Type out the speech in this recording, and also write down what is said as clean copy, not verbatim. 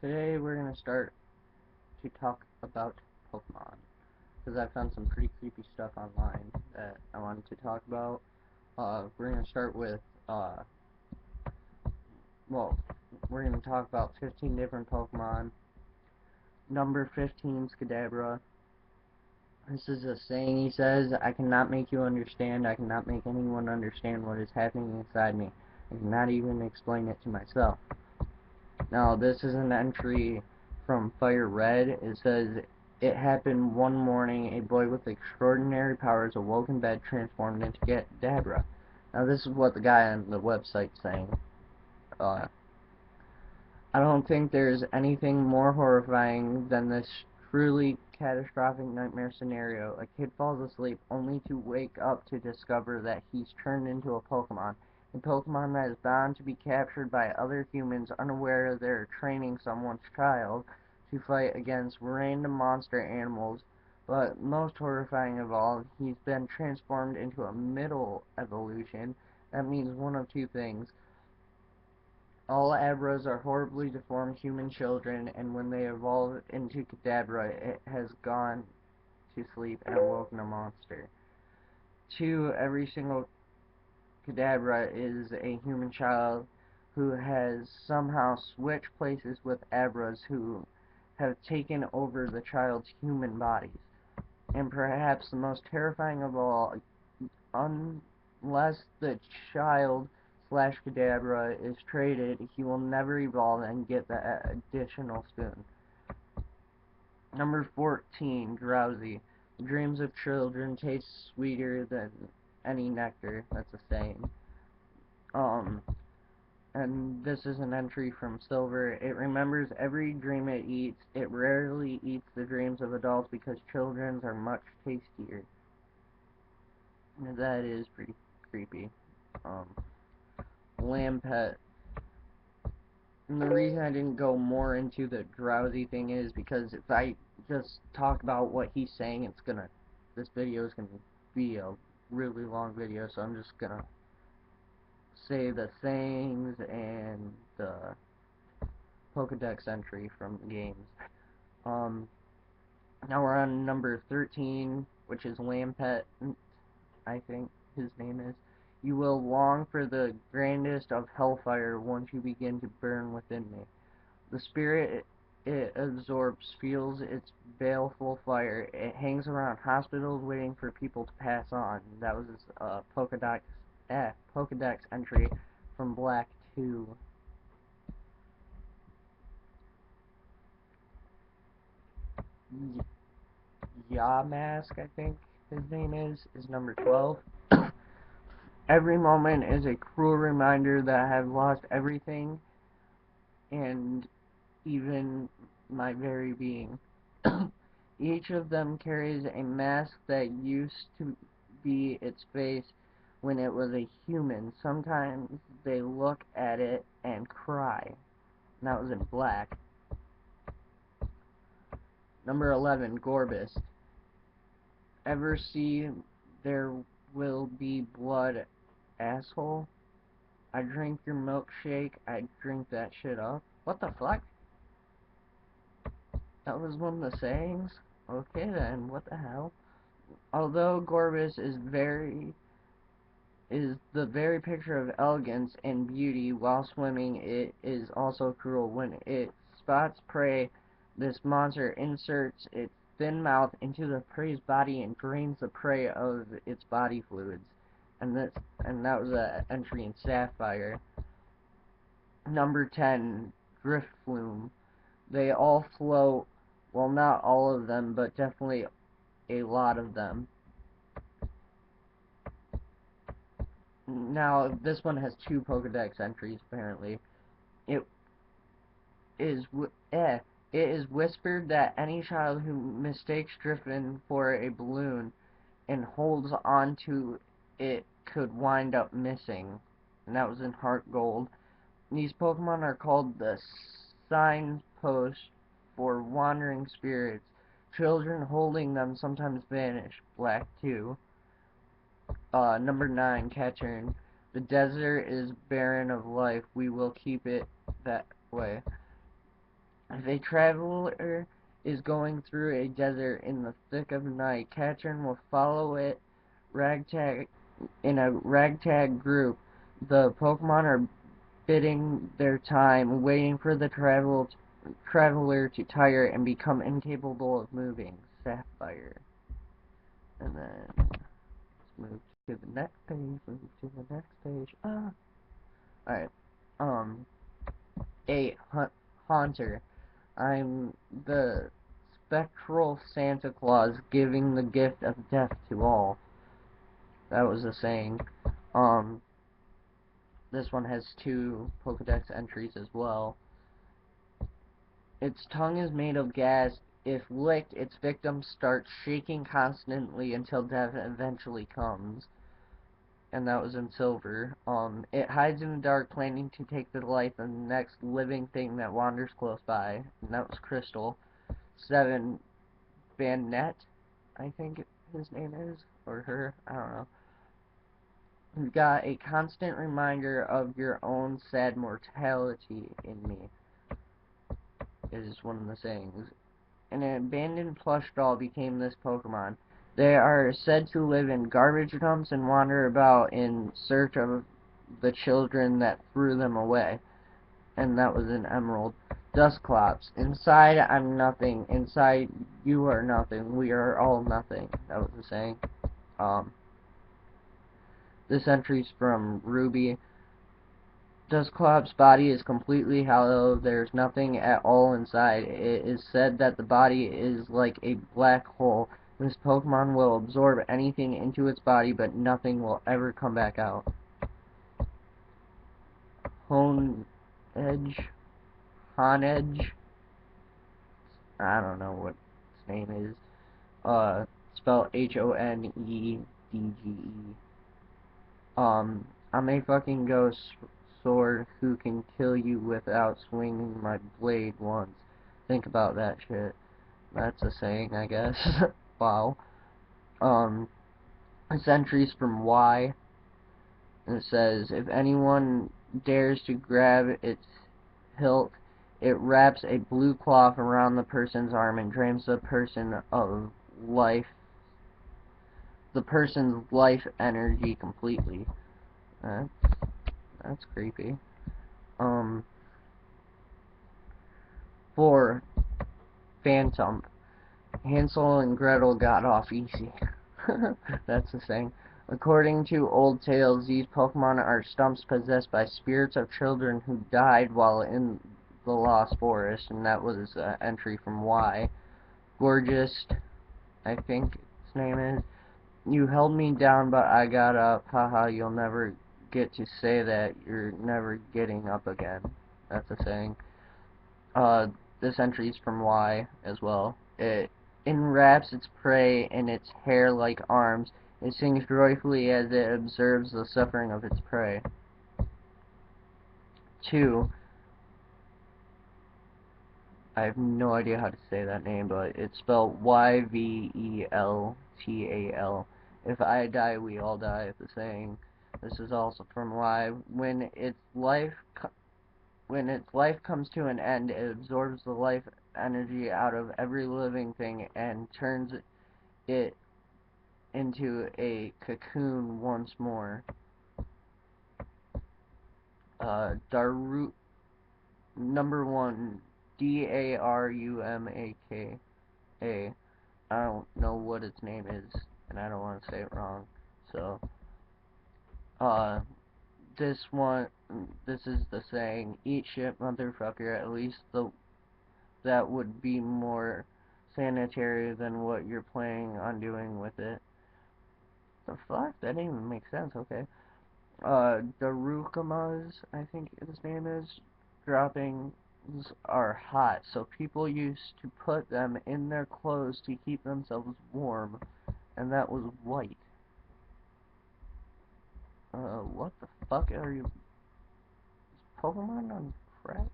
Today we're going to start to talk about Pokemon, because I found some pretty creepy stuff online that I wanted to talk about. We're going to start with, well, we're going to talk about 15 different Pokemon. Number 15 is Kadabra. This is a saying he says, "I cannot make you understand, I cannot make anyone understand what is happening inside me. I cannot even explain it to myself." Now, this is an entry from Fire Red. It says, "It happened one morning. A boy with extraordinary powers awoke in bed, transformed into Kadabra." Now, this is what the guy on the website's saying. Uh, I don't think there's anything more horrifying than this truly catastrophic nightmare scenario. A kid falls asleep only to wake up to discover that he's turned into a Pokemon. A Pokemon that is bound to be captured by other humans unaware they're training someone's child to fight against random monster animals. But most horrifying of all, he's been transformed into a middle evolution. That means one of two things. All Abras are horribly deformed human children, and when they evolve into Kadabra, it has gone to sleep and awoken a monster. Two, every single Kadabra is a human child who has somehow switched places with Abras who have taken over the child's human bodies. And perhaps the most terrifying of all, unless the child slash Kadabra is traded, he will never evolve and get the additional spoon. Number 14, Drowsy. The dreams of children taste sweeter than any nectar. That's a saying. And this is an entry from Silver. It remembers every dream it eats. It rarely eats the dreams of adults because children's are much tastier. That is pretty creepy. Lampet. And the reason I didn't go more into the drowsy thing is because if I just talk about what he's saying, this video is gonna be a really long video, so I'm just gonna say the things and the Pokedex entry from the games. Now we're on number 13, which is Lampet, I think his name is. "You will long for the grandest of hellfire once you begin to burn within me. The spirit it absorbs feels its baleful fire. It hangs around hospitals waiting for people to pass on." That was his Pokedex entry from Black 2. Yamask, I think his name is number 12. "Every moment is a cruel reminder that I have lost everything, and even my very being. Each of them carries a mask that used to be its face when it was a human. Sometimes they look at it and cry." And that was in Black. Number 11, Gorbis. "Ever see There Will Be Blood, asshole? I drink your milkshake, I drink that shit up." What the fuck? That was one of the sayings? Okay then, what the hell? Although Gorbis is the very picture of elegance and beauty while swimming, it is also cruel. When it spots prey, this monster inserts its thin mouth into the prey's body and drains the prey of its body fluids. And that was an entry in Sapphire. Number 10, Driftflume. They all float, well, not all of them, but definitely a lot of them. Now, this one has two Pokedex entries, apparently. It is it is whispered that any child who mistakes Driftflume for a balloon and holds on to it could wind up missing. And that was in Heart Gold. These Pokemon are called the signposts for wandering spirits. Children holding them sometimes vanish. Black 2. Number 9, Catchern. "The desert is barren of life. We will keep it that way." If a traveler is going through a desert in the thick of night, Katrin will follow it ragtag in a ragtag group. The Pokemon are biding their time, waiting for the traveler to tire and become incapable of moving. Sapphire. And then let's move to the next page, move to the next page. Alright. Um, a haunter. I'm the spectral Santa Claus giving the gift of death to all. That was a saying. Um, this one has 2 Pokedex entries as well. Its tongue is made of gas. If licked, its victims start shaking constantly until death eventually comes. And that was in silver. It hides in the dark, planning to take the life of the next living thing that wanders close by. And that was crystal. 7, Bandnet, I think his name is, or her, I don't know. You've got a constant reminder of your own sad mortality in me, is one of the sayings. An abandoned plush doll became this Pokemon. They are said to live in garbage dumps and wander about in search of the children that threw them away. And that was an emerald. Dustclops. Inside I'm nothing. Inside you are nothing. We are all nothing. That was the saying. This entry's from Ruby. Dusclop's body is completely hollow. There's nothing at all inside. It is said that the body is like a black hole. This Pokemon will absorb anything into its body, but nothing will ever come back out. Honedge. Honedge. I don't know what its name is. Spelled Honedge. I'm a fucking ghost sword who can kill you without swinging my blade once. Think about that shit. That's a saying, I guess. Wow. This entry's from Y. And it says, if anyone dares to grab its hilt, it wraps a blue cloth around the person's arm and drains the person's life energy completely. That's creepy. 4, Phantom. Hansel and Gretel got off easy. That's the saying. According to old tales, these Pokemon are stumps possessed by spirits of children who died while in the Lost Forest, and that was an entry from Y. Gorgeous, I think his name is. You held me down, but I got up. Haha, you'll never get to say that. You're never getting up again. That's a saying. This entry's from Y as well. It enwraps its prey in its hair-like arms. It sings joyfully as it observes the suffering of its prey. 2. I have no idea how to say that name, but it's spelled Yveltal. If I die, we all die, is the saying. This is also from Y. When its life comes to an end, it absorbs the life energy out of every living thing and turns it into a cocoon once more. Number 1, Darumaka. I don't know what its name is, and I don't want to say it wrong. So, this is the saying, eat shit, motherfucker. At least that would be more sanitary than what you're planning on doing with it. The fuck? That didn't even make sense, okay. Darukamas, I think his name is, droppings are hot, so people used to put them in their clothes to keep themselves warm, and that was white. What the fuck are you? Is Pokemon on crack?